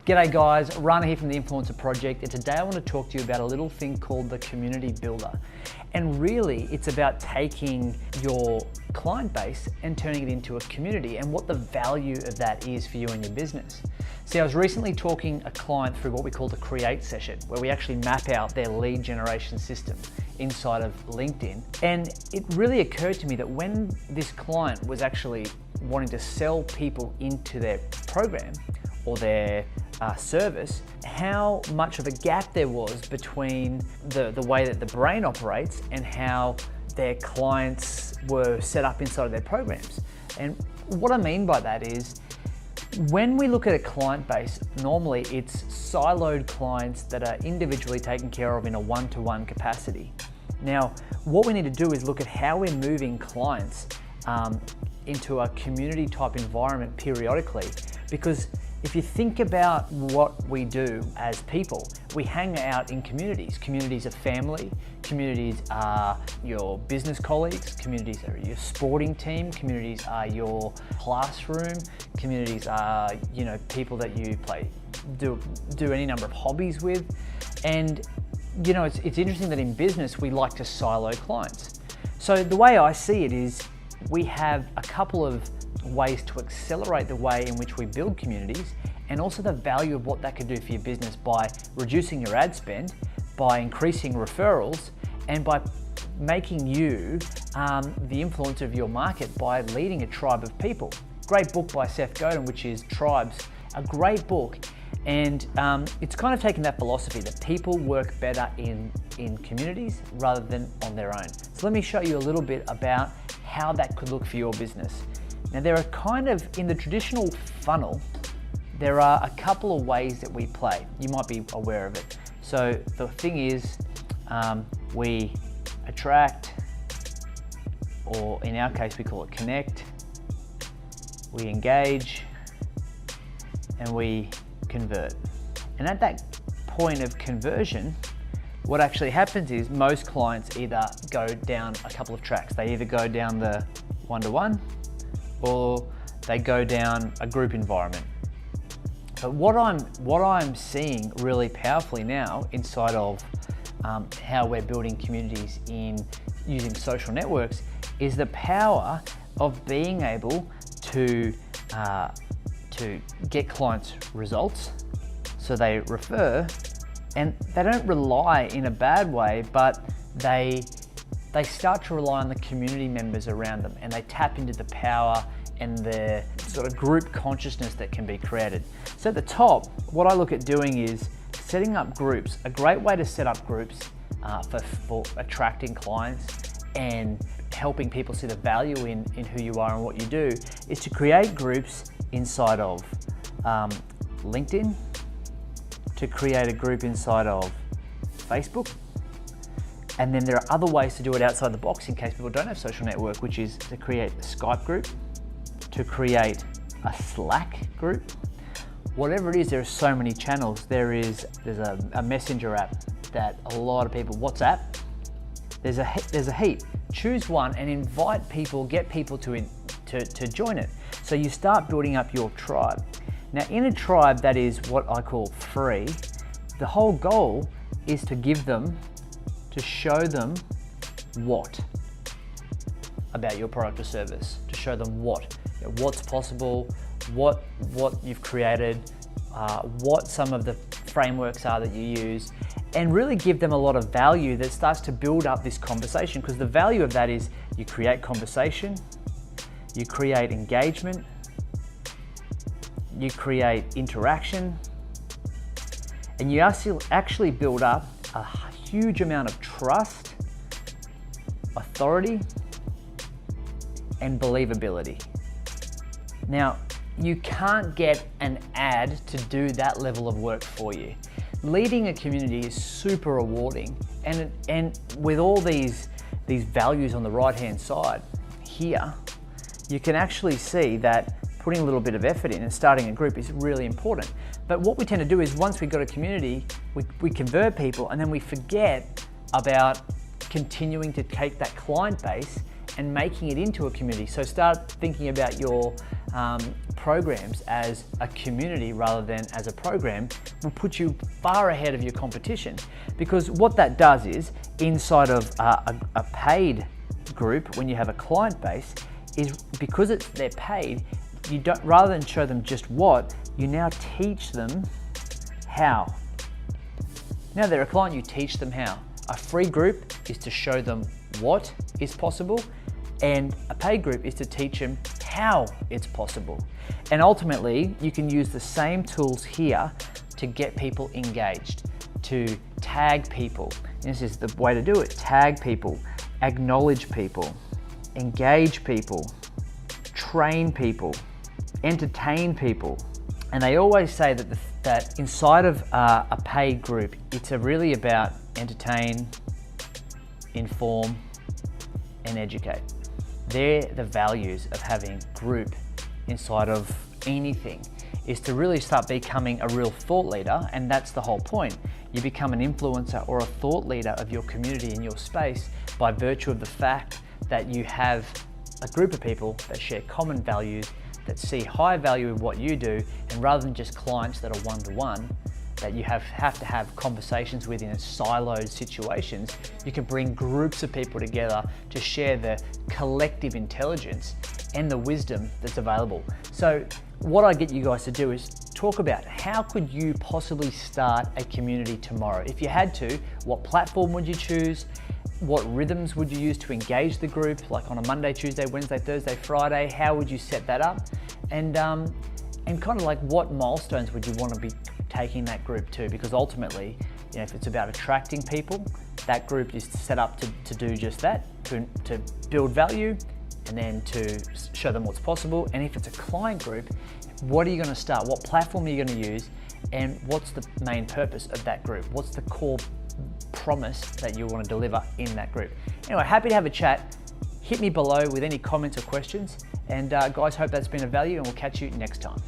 G'day guys, Rana here from the Influencer Project, and today I want to talk to you about a little thing called the Community Builder. And really, it's about taking your client base and turning it into a community and what the value of that is for you and your business. See, I was recently talking a client through what we call the Create session, where we actually map out their lead generation system inside of LinkedIn. And it really occurred to me that when this client was actually wanting to sell people into their program or their service, how much of a gap there was between the way that the brain operates and how their clients were set up inside of their programs. And what I mean by that is, when we look at a client base, normally it's siloed clients that are individually taken care of in a one-to-one capacity. Now, what we need to do is look at how we're moving clients into a community type environment periodically, because if you think about what we do as people, we hang out in communities. Communities are family, communities are your business colleagues, communities are your sporting team, communities are your classroom, communities are, people that you do any number of hobbies with. And it's interesting that in business we like to silo clients. So the way I see it is, we have a couple of ways to accelerate the way in which we build communities, and also the value of what that could do for your business by reducing your ad spend, by increasing referrals, and by making you the influencer of your market by leading a tribe of people. Great book by Seth Godin, which is Tribes, a great book. And it's kind of taken that philosophy that people work better in communities rather than on their own. So let me show you a little bit about how that could look for your business. Now, there are in the traditional funnel, there are a couple of ways that we play. You might be aware of it. So the thing is, we attract, or in our case, we call it connect, we engage, and we convert. And at that point of conversion, what actually happens is most clients either go down a couple of tracks. They either go down the one-to-one or they go down a group environment. But what I'm seeing really powerfully now inside of how we're building communities in using social networks is the power of being able to get clients results. So they refer, and they don't rely in a bad way, but they start to rely on the community members around them, and they tap into the power and the sort of group consciousness that can be created. So at the top, what I look at doing is setting up groups. A great way to set up groups for attracting clients and helping people see the value in who you are and what you do is to create groups inside of LinkedIn, to create a group inside of Facebook. And then there are other ways to do it outside the box in case people don't have social network, which is to create a Skype group, to create a Slack group. Whatever it is, there are so many channels. There's a messenger app that a lot of people, WhatsApp, there's a heap. Choose one and invite people, get people to join it. So you start building up your tribe. Now, in a tribe that is what I call free, the whole goal is to show them what about your product or service, to show them what's possible, what you've created, what some of the frameworks are that you use, and really give them a lot of value that starts to build up this conversation, because the value of that is you create conversation, you create engagement, you create interaction, and you actually build up a huge amount of trust, authority, and believability. Now, you can't get an ad to do that level of work for you. Leading a community is super rewarding, and with all these values on the right-hand side here, you can actually see that putting a little bit of effort in and starting a group is really important. But what we tend to do is, once we've got a community, we convert people, and then we forget about continuing to take that client base and making it into a community. So start thinking about your programs as a community rather than as a program will put you far ahead of your competition, because what that does is inside of a paid group, when you have a client base, is because they're paid, you don't, rather than show them just what, you now teach them how. Now they're a client, you teach them how. A free group is to show them what is possible, and a paid group is to teach them how it's possible. And ultimately, you can use the same tools here to get people engaged, to tag people. And this is the way to do it. Tag people, acknowledge people, engage people, train people, entertain people. And they always say that inside of a paid group, it's really about entertain, inform, and educate. They're the values of having group inside of anything, is to really start becoming a real thought leader, and that's the whole point. You become an influencer or a thought leader of your community in your space by virtue of the fact that you have a group of people that share common values, that see high value in what you do, and rather than just clients that are one-to-one, that you have to have conversations with in siloed situations, you can bring groups of people together to share the collective intelligence and the wisdom that's available. So what I get you guys to do is talk about how could you possibly start a community tomorrow? If you had to, what platform would you choose? What rhythms would you use to engage the group? Like on a Monday, Tuesday, Wednesday, Thursday, Friday, how would you set that up? And kind of like what milestones would you want to be taking that group to? Because ultimately, you know, if it's about attracting people, that group is set up to do just that, to build value and then to show them what's possible. And if it's a client group, what are you going to start? What platform are you going to use? And what's the main purpose of that group? What's the core promise that you want to deliver in that group? Anyway, happy to have a chat. Hit me below with any comments or questions. And guys, hope that's been of value, and we'll catch you next time.